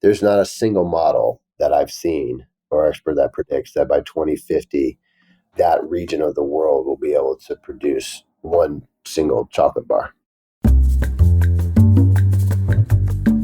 there's not a single model that I've seen or expert that predicts that by 2050, that region of the world will be able to produce one single chocolate bar.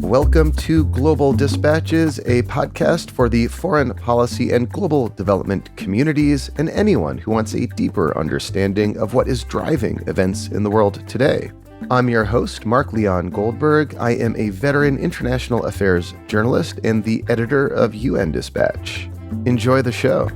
Welcome to Global Dispatches, a podcast for the foreign policy and global development communities and anyone who wants a deeper understanding of what is driving events in the world today. I'm your host, Mark Leon Goldberg. I am a veteran international affairs journalist and the editor of UN Dispatch. Enjoy the show.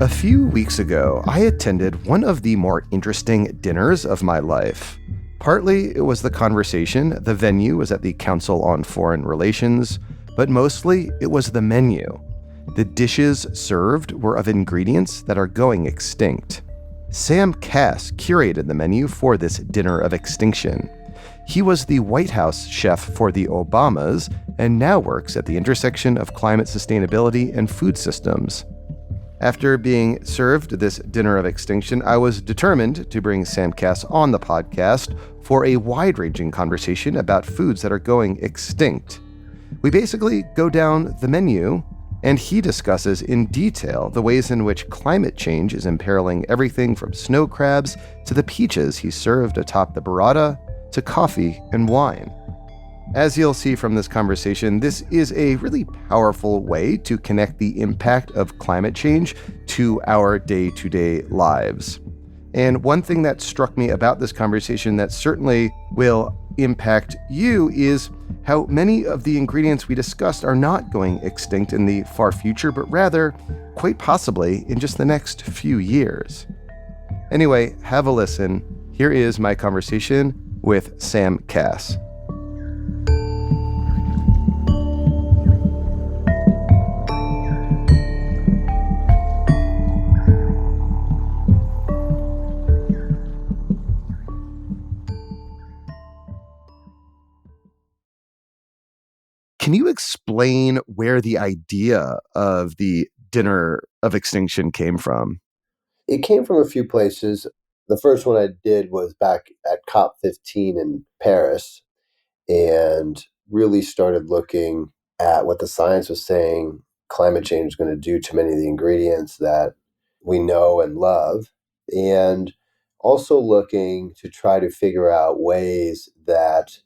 A few weeks ago, I attended one of the more interesting dinners of my life. Partly, it was the conversation. The venue was at the Council on Foreign Relations, but mostly, it was the menu. The dishes served were of ingredients that are going extinct. Sam Cass curated the menu for this dinner of extinction. He was the White House chef for the Obamas and now works at the intersection of climate sustainability and food systems. After being served this dinner of extinction, I was determined to bring Sam Cass on the podcast for a wide-ranging conversation about foods that are going extinct. We basically go down the menu, and he discusses in detail the ways in which climate change is imperiling everything from snow crabs to the peaches he served atop the burrata to coffee and wine. As you'll see from this conversation, this is a really powerful way to connect the impact of climate change to our day-to-day lives. And one thing that struck me about this conversation that certainly will impact you is how many of the ingredients we discussed are not going extinct in the far future, but rather, quite possibly, in just the next few years. Anyway, have a listen. Here is my conversation with Sam Cass. Can you explain where the idea of the dinner of extinction came from? It came from a few places. The first one I did was back at COP15 in Paris and really started looking at what the science was saying climate change is going to do to many of the ingredients that we know and love, and also looking to try to figure out ways that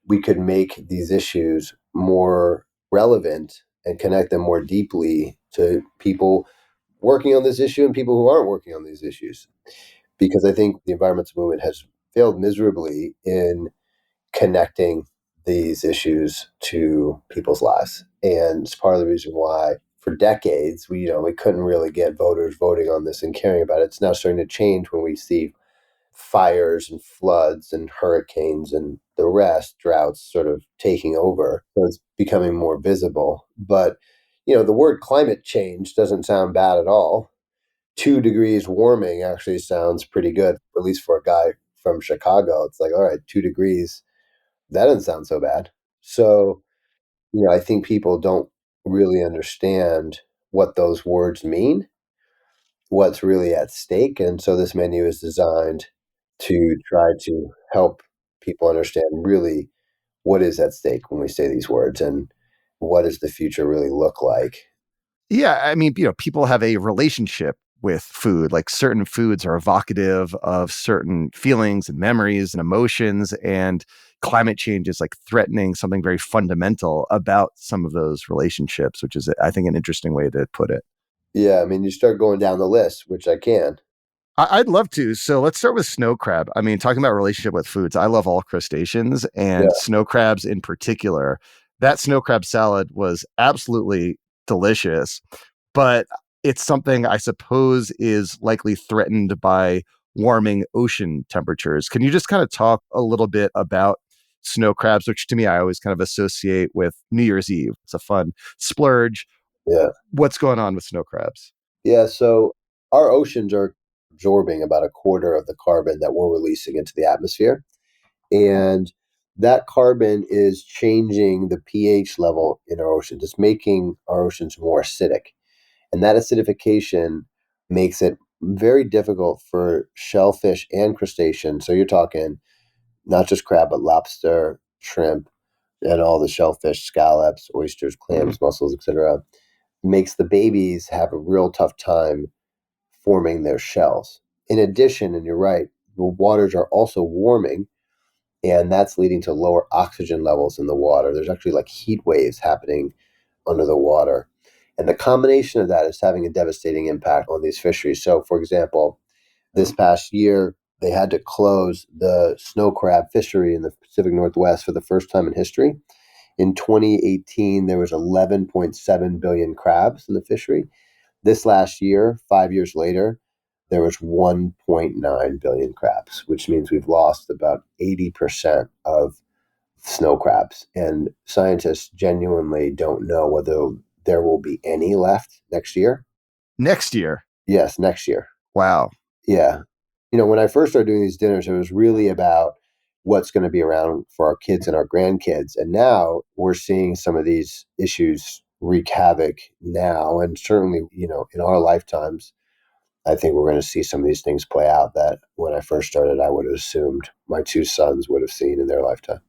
we could make these issues more relevant and connect them more deeply to people working on this issue and people who aren't working on these issues. Because I think the environmental movement has failed miserably in connecting these issues to people's lives. And it's part of the reason why for decades we couldn't really get voters voting on this and caring about it. It's now starting to change when we see fires and floods and hurricanes and the rest, droughts sort of taking over. So it's becoming more visible. But, the word climate change doesn't sound bad at all. 2 degrees warming actually sounds pretty good, at least for a guy from Chicago. It's like, all right, 2 degrees, that doesn't sound so bad. So, I think people don't really understand what those words mean, what's really at stake. And so this menu is designed to try to help people understand really what is at stake when we say these words and what does the future really look like. Yeah, I mean, people have a relationship with food. Like certain foods are evocative of certain feelings and memories and emotions, and climate change is like threatening something very fundamental about some of those relationships, which is, I think, an interesting way to put it. Yeah, I mean, you start going down the list, which I can. I'd love to. So let's start with snow crab. I mean, talking about relationship with foods, I love all crustaceans and snow crabs in particular. That snow crab salad was absolutely delicious, but it's something I suppose is likely threatened by warming ocean temperatures. Can you just kind of talk a little bit about snow crabs, which to me, I always kind of associate with New Year's Eve. It's a fun splurge. Yeah. What's going on with snow crabs? Yeah, so our oceans are absorbing about a quarter of the carbon that we're releasing into the atmosphere. And that carbon is changing the pH level in our oceans. It's making our oceans more acidic. And that acidification makes it very difficult for shellfish and crustaceans. So you're talking not just crab, but lobster, shrimp, and all the shellfish, scallops, oysters, clams, mussels, etc. Makes the babies have a real tough time forming their shells. In addition, and you're right, the waters are also warming, and that's leading to lower oxygen levels in the water. There's actually like heat waves happening under the water. And the combination of that is having a devastating impact on these fisheries. So, for example, this past year, they had to close the snow crab fishery in the Pacific Northwest for the first time in history. In 2018, there was 11.7 billion crabs in the fishery. This last year, 5 years later, there was 1.9 billion crabs, which means we've lost about 80% of snow crabs. And scientists genuinely don't know whether there will be any left next year. Next year. Yes, next year. Wow. Yeah. When I first started doing these dinners, it was really about what's going to be around for our kids and our grandkids. And now we're seeing some of these issues wreak havoc now. And certainly, in our lifetimes, I think we're going to see some of these things play out that when I first started, I would have assumed my two sons would have seen in their lifetime.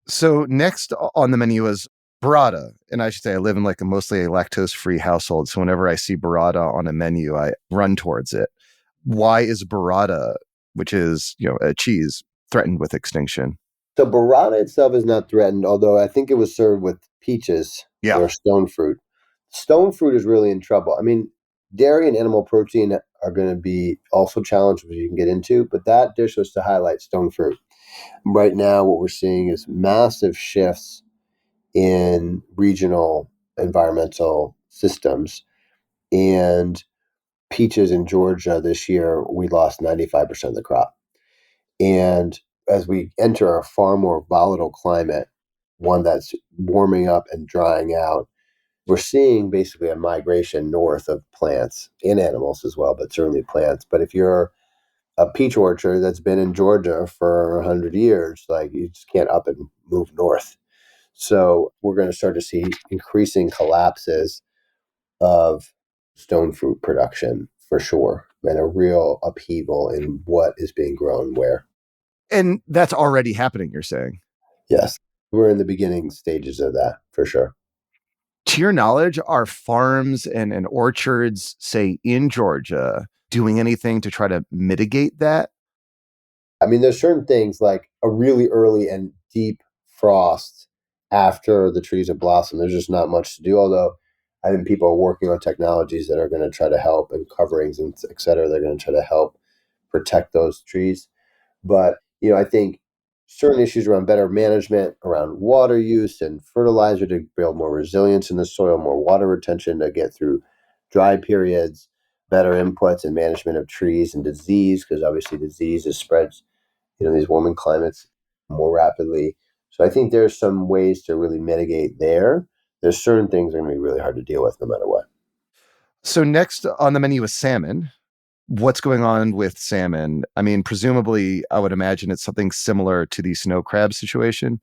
So next on the menu is burrata. And I should say I live in like a mostly a lactose-free household. So whenever I see burrata on a menu, I run towards it. Why is burrata, which is, a cheese, threatened with extinction? So burrata itself is not threatened, although I think it was served with peaches Yeah. or stone fruit. Stone fruit is really in trouble. I mean, dairy and animal protein are going to be also challenged, which you can get into, but that dish was to highlight stone fruit. Right now, what we're seeing is massive shifts in regional environmental systems. And peaches in Georgia this year, we lost 95% of the crop. And as we enter a far more volatile climate, one that's warming up and drying out, we're seeing basically a migration north of plants and animals as well, but certainly plants. But if you're a peach orchard that's been in Georgia for 100 years, like you just can't up and move north. So we're going to start to see increasing collapses of stone fruit production for sure, and a real upheaval in what is being grown where. And that's already happening, you're saying? Yes, we're in the beginning stages of that for sure. To your knowledge, are farms and orchards, say in Georgia, doing anything to try to mitigate that? I mean, there's certain things like a really early and deep frost after the trees have blossomed. There's just not much to do. Although I think people are working on technologies that are going to try to help, and coverings and et cetera. They're going to try to help protect those trees. But, I think certain issues around better management, around water use and fertilizer to build more resilience in the soil, more water retention to get through dry periods, better inputs and management of trees and disease, because obviously disease is spreads, these warming climates more rapidly. So I think there's some ways to really mitigate there. There's certain things that are going to be really hard to deal with no matter what. So next on the menu is salmon. What's going on with salmon? I mean, presumably, I would imagine it's something similar to the snow crab situation.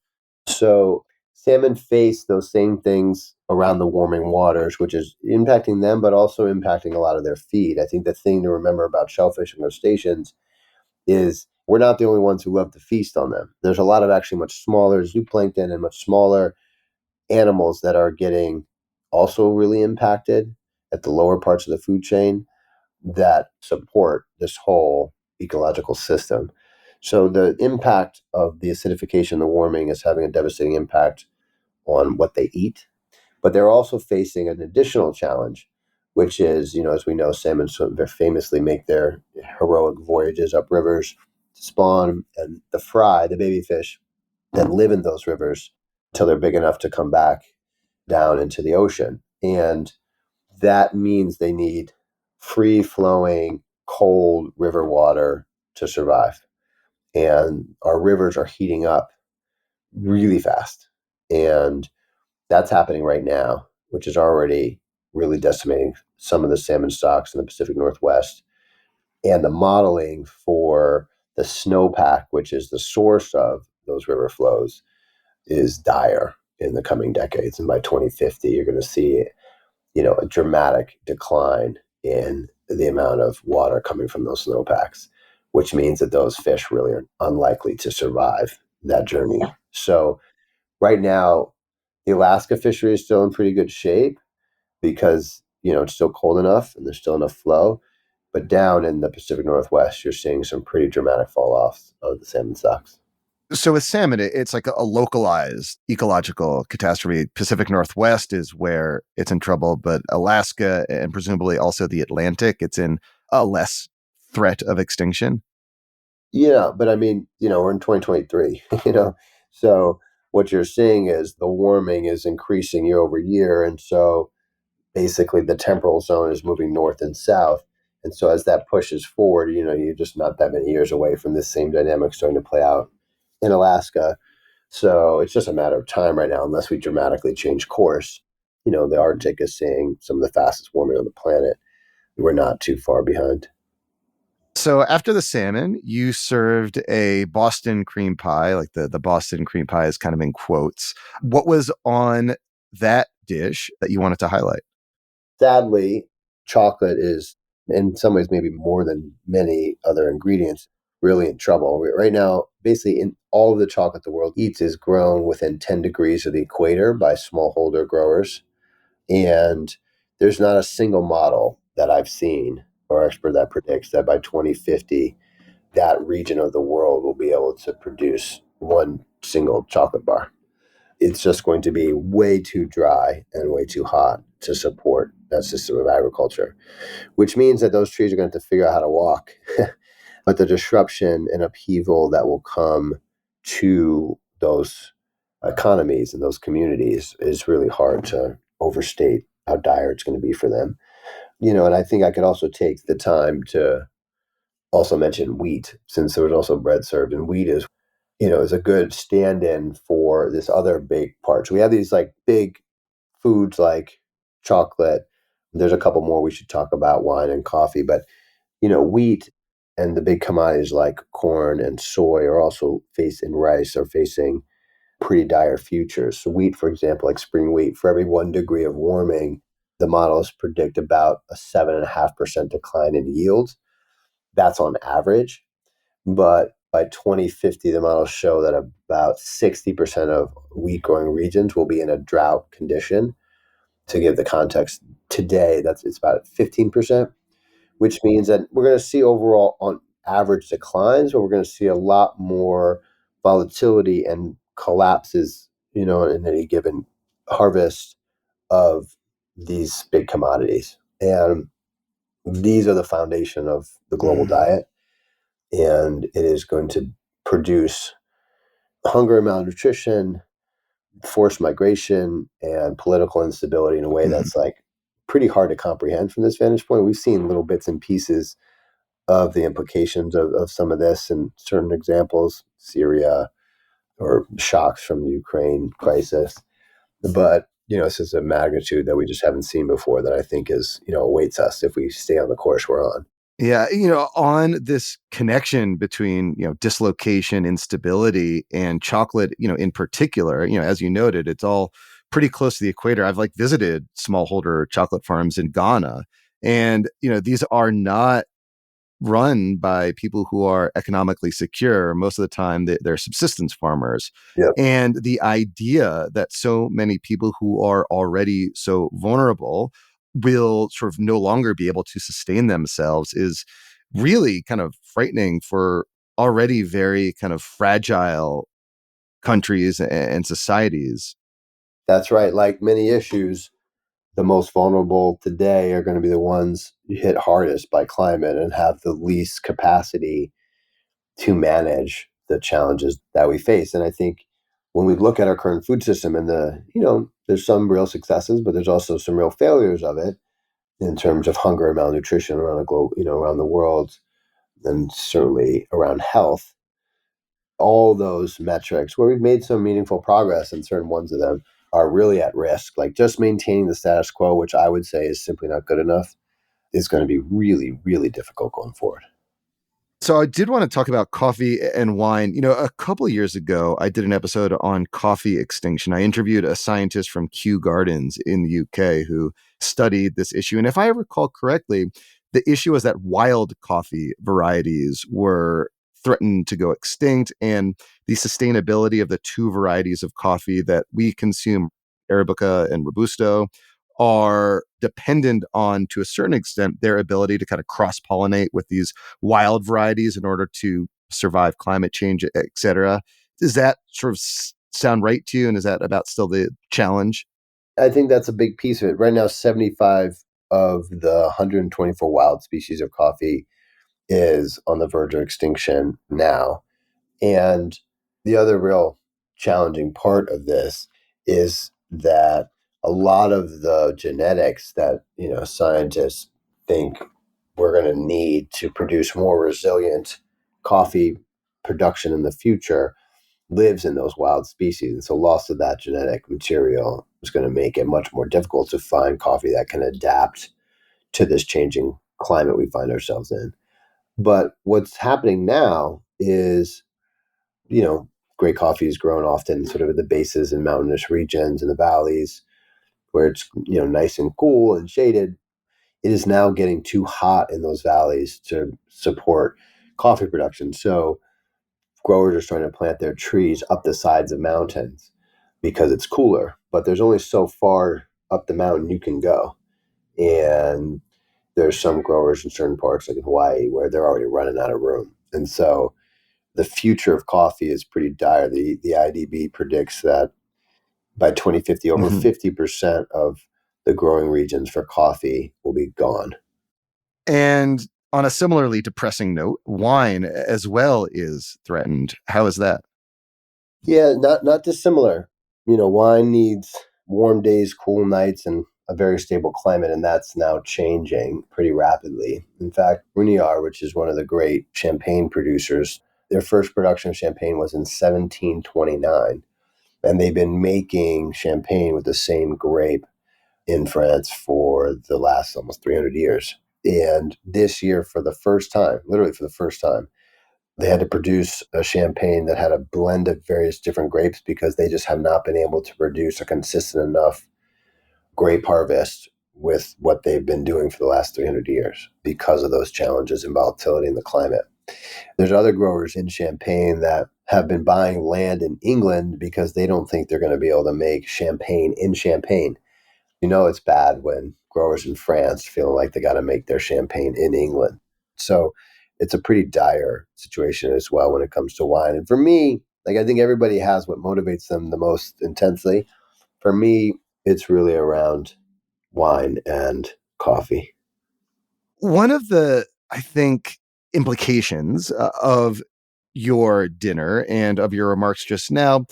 So salmon face those same things around the warming waters, which is impacting them, but also impacting a lot of their feed. I think the thing to remember about shellfish and crustaceans is we're not the only ones who love to feast on them. There's a lot of actually much smaller zooplankton and much smaller animals that are getting also really impacted at the lower parts of the food chain that support this whole ecological system. So the impact of the acidification, the warming is having a devastating impact on what they eat. But they're also facing an additional challenge, which is, as we know, salmon famously make their heroic voyages up rivers to spawn, and the fry, the baby fish, then live in those rivers until they're big enough to come back down into the ocean. And that means they need free flowing, cold river water to survive. And our rivers are heating up really fast. And that's happening right now, which is already really decimating some of the salmon stocks in the Pacific Northwest. And the modeling for the snowpack, which is the source of those river flows, is dire in the coming decades. And by 2050, you're going to see, a dramatic decline in the amount of water coming from those snowpacks, which means that those fish really are unlikely to survive that journey. So right now, the Alaska fishery is still in pretty good shape because, it's still cold enough and there's still enough flow. But down in the Pacific Northwest, you're seeing some pretty dramatic fall offs of the salmon stocks. So with salmon, it's like a localized ecological catastrophe. Pacific Northwest is where it's in trouble, but Alaska and presumably also the Atlantic, it's in a less threat of extinction. Yeah, but I mean, we're in 2023, so what you're seeing is the warming is increasing year over year. And so basically the temporal zone is moving north and south. And so as that pushes forward, you're just not that many years away from this same dynamic starting to play out in Alaska. So it's just a matter of time right now, unless we dramatically change course. The Arctic is seeing some of the fastest warming on the planet. We're not too far behind. So after the salmon, you served a Boston cream pie, like the Boston cream pie is kind of in quotes. What was on that dish that you wanted to highlight? Sadly, chocolate is, in some ways, maybe more than many other ingredients, really in trouble. Right now, basically, in all of the chocolate the world eats is grown within 10 degrees of the equator by smallholder growers. And there's not a single model that I've seen or expert that predicts that by 2050, that region of the world will be able to produce one single chocolate bar. It's just going to be way too dry and way too hot to support that system of agriculture, which means that those trees are going to have to figure out how to walk. But the disruption and upheaval that will come to those economies and those communities is really hard to overstate how dire it's going to be for them. And I think I could also take the time to also mention wheat, since there was also bread served, and wheat is a good stand-in for this other big part. So we have these like big foods like chocolate. There's a couple more we should talk about, wine and coffee, but wheat and the big commodities like corn and soy are also facing rice are facing pretty dire futures. So wheat, for example, like spring wheat, for every 1 degree of warming, the models predict about a 7.5% decline in yields. That's on average. But by 2050, the models show that about 60% of wheat growing regions will be in a drought condition. To give the context, today it's about 15%, which means that we're going to see overall on average declines, but we're going to see a lot more volatility and collapses, in any given harvest of these big commodities. And these are the foundation of the global diet. And it is going to produce hunger and malnutrition, forced migration, and political instability in a way Mhm. that's like pretty hard to comprehend from this vantage point. We've seen little bits and pieces of the implications of some of this and certain examples, Syria or shocks from the Ukraine crisis. But, this is a magnitude that we just haven't seen before that I think awaits us if we stay on the course we're on. Yeah, on this connection between, dislocation, instability, and chocolate, in particular, as you noted, it's all pretty close to the equator. I've like visited smallholder chocolate farms in Ghana, and these are not run by people who are economically secure. Most of the time, they're subsistence farmers. Yep. And the idea that so many people who are already so vulnerable will sort of no longer be able to sustain themselves is really kind of frightening for already very kind of fragile countries and societies. That's right. Like many issues, the most vulnerable today are going to be the ones hit hardest by climate and have the least capacity to manage the challenges that we face. And I think when we look at our current food system and there's some real successes, but there's also some real failures of it in terms of hunger and malnutrition around the globe, around the world, and certainly around health. All those metrics where we've made some meaningful progress and certain ones of them are really at risk. Like just maintaining the status quo, which I would say is simply not good enough, is going to be really, really difficult going forward. So I did want to talk about coffee and wine. A couple of years ago, I did an episode on coffee extinction. I interviewed a scientist from Kew Gardens in the UK who studied this issue. And if I recall correctly, the issue was that wild coffee varieties were threatened to go extinct, and the sustainability of the two varieties of coffee that we consume, Arabica and Robusto, are dependent on, to a certain extent, their ability to kind of cross pollinate with these wild varieties in order to survive climate change, et cetera. Does that sort of sound right to you? And is that about still the challenge? I think that's a big piece of it. Right now, 75 of the 124 wild species of coffee is on the verge of extinction now. And the other real challenging part of this is that a lot of the genetics that, scientists think we're going to need to produce more resilient coffee production in the future lives in those wild species. And so loss of that genetic material is going to make it much more difficult to find coffee that can adapt to this changing climate we find ourselves in. But what's happening now is, great coffee is grown often sort of at the bases and mountainous regions and the valleys where it's, nice and cool and shaded. It is now getting too hot in those valleys to support coffee production. So growers are starting to plant their trees up the sides of mountains because it's cooler, but there's only so far up the mountain you can go. And there's some growers in certain parts, like in Hawaii, where they're already running out of room. And so the future of coffee is pretty dire. The IDB predicts that by 2050, over Mhm. 50% of the growing regions for coffee will be gone. And on a similarly depressing note, wine as well is threatened. How is that? Yeah, not dissimilar. Wine needs warm days, cool nights, and a very stable climate, and that's now changing pretty rapidly. In fact, Bruniar, which is one of the great champagne producers, their first production of champagne was in 1729, and they've been making champagne with the same grape in France for the last almost 300 years. And this year, for the first time, literally for the first time, they had to produce a champagne that had a blend of various different grapes because they just have not been able to produce a consistent enough grape harvest with what they've been doing for the last 300 years because of those challenges and volatility in the climate. There's other growers in Champagne that have been buying land in England because they don't think they're going to be able to make champagne in Champagne. It's bad when growers in France feel like they got to make their champagne in England. So it's a pretty dire situation as well when it comes to wine. And for me, like I think everybody has what motivates them the most intensely. For me, it's really around wine and coffee. One of the, I think, implications of your dinner and of your remarks just now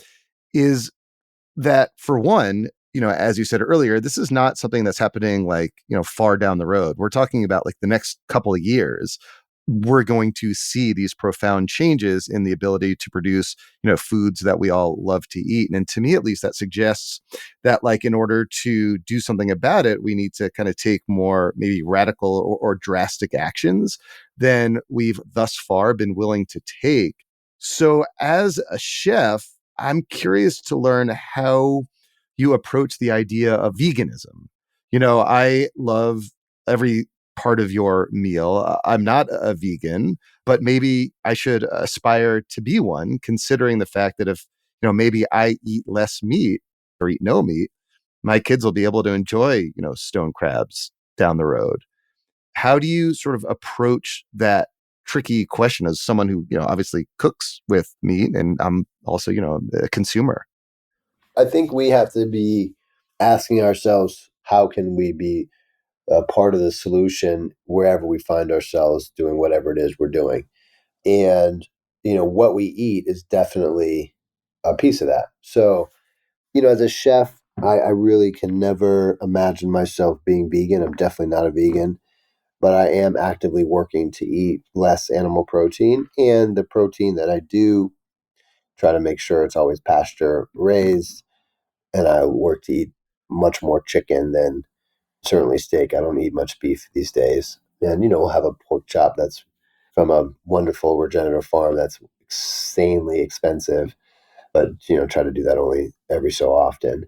is that, for one, as you said earlier, this is not something that's happening like, far down the road. We're talking about like the next couple of years. We're going to see these profound changes in the ability to produce, foods that we all love to eat. And to me, at least, that suggests that, like, in order to do something about it, we need to kind of take more maybe radical or drastic actions than we've thus far been willing to take. So, as a chef, I'm curious to learn how you approach the idea of veganism. I love every part of your meal. I'm not a vegan, but maybe I should aspire to be one, considering the fact that if, maybe I eat less meat or eat no meat, my kids will be able to enjoy, stone crabs down the road. How do you sort of approach that tricky question as someone who, obviously cooks with meat, and I'm also, a consumer? I think we have to be asking ourselves, how can we be a part of the solution wherever we find ourselves doing whatever it is we're doing? And, what we eat is definitely a piece of that. So, as a chef, I really can never imagine myself being vegan. I'm definitely not a vegan, but I am actively working to eat less animal protein. And the protein that I do, try to make sure it's always pasture raised. And I work to eat much more chicken than certainly steak. I don't eat much beef these days. And, we'll have a pork chop that's from a wonderful regenerative farm that's insanely expensive, but try to do that only every so often.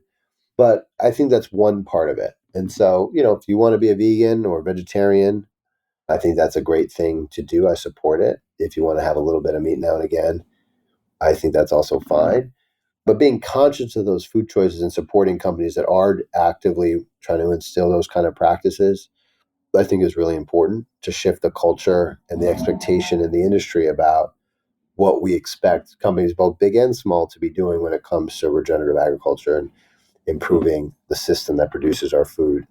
But I think that's one part of it. And so, if you want to be a vegan or vegetarian, I think that's a great thing to do. I support it. If you want to have a little bit of meat now and again, I think that's also fine. But being conscious of those food choices and supporting companies that are actively trying to instill those kind of practices, I think is really important to shift the culture and the expectation in the industry about what we expect companies, both big and small, to be doing when it comes to regenerative agriculture and improving the system that produces our food.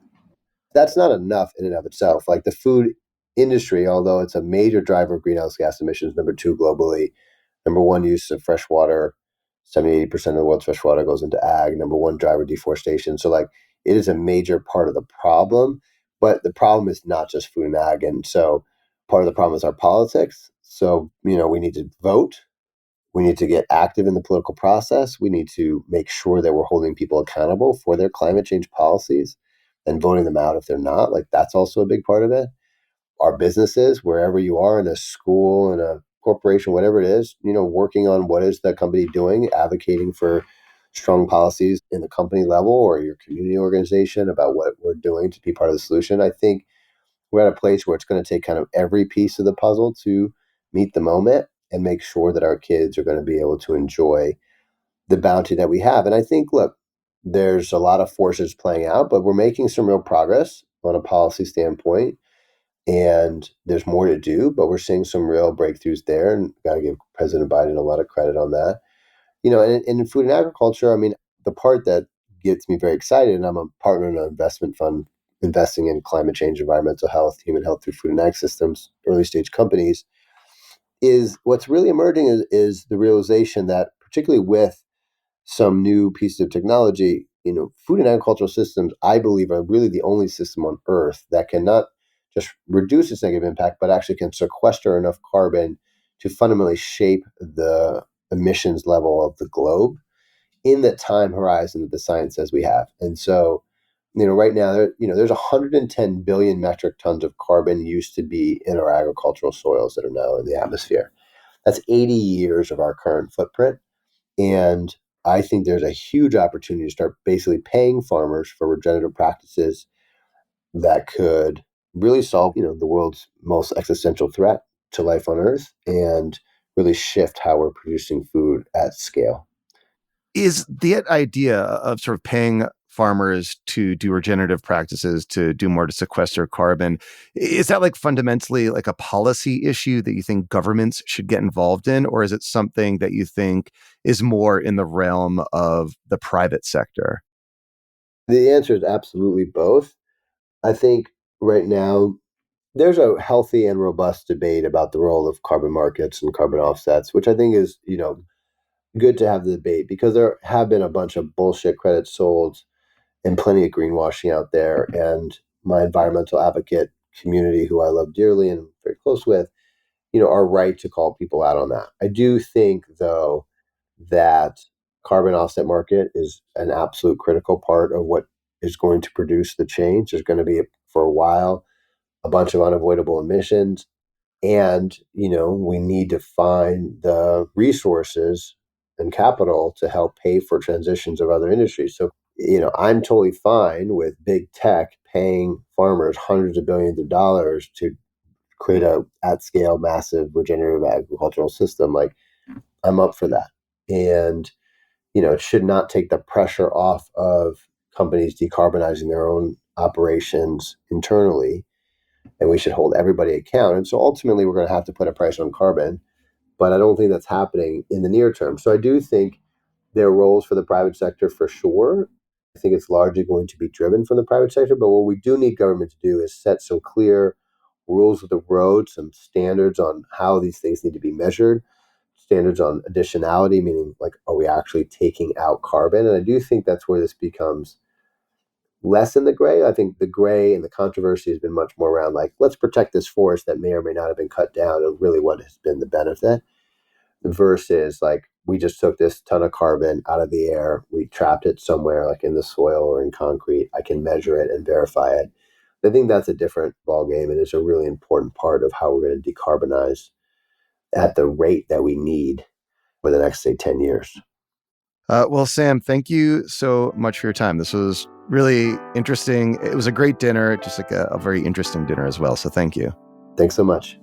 That's not enough in and of itself. Like the food industry, although it's a major driver of greenhouse gas emissions, number two globally, number one use of fresh water, 70-80% of the world's fresh water goes into ag, number one driver deforestation. So like it is a major part of the problem, but the problem is not just food and ag. And so part of the problem is our politics. So, we need to vote. We need to get active in the political process. We need to make sure that we're holding people accountable for their climate change policies and voting them out if they're not. Like that's also a big part of it. Our businesses, wherever you are in a school, in a corporation, whatever it is, working on what is the company doing, advocating for strong policies in the company level or your community organization about what we're doing to be part of the solution. I think we're at a place where it's going to take kind of every piece of the puzzle to meet the moment and make sure that our kids are going to be able to enjoy the bounty that we have. And I think, look, there's a lot of forces playing out, but we're making some real progress on a policy standpoint. And there's more to do, but we're seeing some real breakthroughs there. And got to give President Biden a lot of credit on that. And in food and agriculture, I mean, the part that gets me very excited, and I'm a partner in an investment fund investing in climate change, environmental health, human health through food and ag systems, early stage companies, is what's really emerging is the realization that, particularly with some new pieces of technology, food and agricultural systems, I believe, are really the only system on Earth that can not just reduce its negative impact, but actually can sequester enough carbon to fundamentally shape the emissions level of the globe in the time horizon that the science says we have. And so, right now, there's 110 billion metric tons of carbon used to be in our agricultural soils that are now in the atmosphere. That's 80 years of our current footprint. And I think there's a huge opportunity to start basically paying farmers for regenerative practices that could really solve, the world's most existential threat to life on Earth and really shift how we're producing food at scale. Is the idea of sort of paying farmers to do regenerative practices to do more to sequester carbon, is that like fundamentally like a policy issue that you think governments should get involved in, or is it something that you think is more in the realm of the private sector? The answer is absolutely both. I think right now there's a healthy and robust debate about the role of carbon markets and carbon offsets, which I think is, good to have the debate because there have been a bunch of bullshit credits sold and plenty of greenwashing out there. And my environmental advocate community, who I love dearly and very close with, are right to call people out on that. I do think, though, that carbon offset market is an absolute critical part of what is going to produce the change. There's going to be, for a while, a bunch of unavoidable emissions. And, we need to find the resources and capital to help pay for transitions of other industries. So, I'm totally fine with big tech paying farmers hundreds of billions of dollars to create a at scale, massive regenerative agricultural system. Like I'm up for that. And, it should not take the pressure off of companies decarbonizing their own operations internally, and we should hold everybody account. And so ultimately, we're going to have to put a price on carbon, but I don't think that's happening in the near term. So I do think there are roles for the private sector for sure. I think it's largely going to be driven from the private sector. But what we do need government to do is set some clear rules of the road, some standards on how these things need to be measured, standards on additionality, meaning like, are we actually taking out carbon? And I do think that's where this becomes less in the gray. I think the gray and the controversy has been much more around like, let's protect this forest that may or may not have been cut down, and really what has been the benefit versus like, we just took this ton of carbon out of the air, we trapped it somewhere like in the soil or in concrete. I can measure it and verify it. I think that's a different ballgame, and it's a really important part of how we're going to decarbonize at the rate that we need for the next, say, 10 years. Well, Sam, thank you so much for your time. This was really interesting. It was a great dinner, just like a very interesting dinner as well. So thank you. Thanks so much.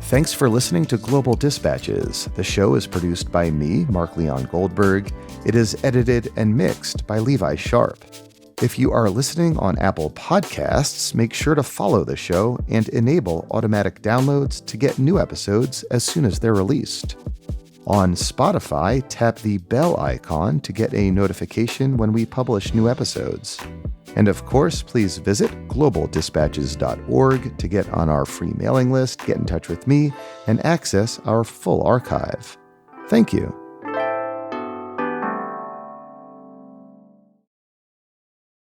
Thanks for listening to Global Dispatches. The show is produced by me, Mark Leon Goldberg. It is edited and mixed by Levi Sharp. If you are listening on Apple Podcasts, make sure to follow the show and enable automatic downloads to get new episodes as soon as they're released. On Spotify, tap the bell icon to get a notification when we publish new episodes. And of course, please visit globaldispatches.org to get on our free mailing list, get in touch with me, and access our full archive. Thank you.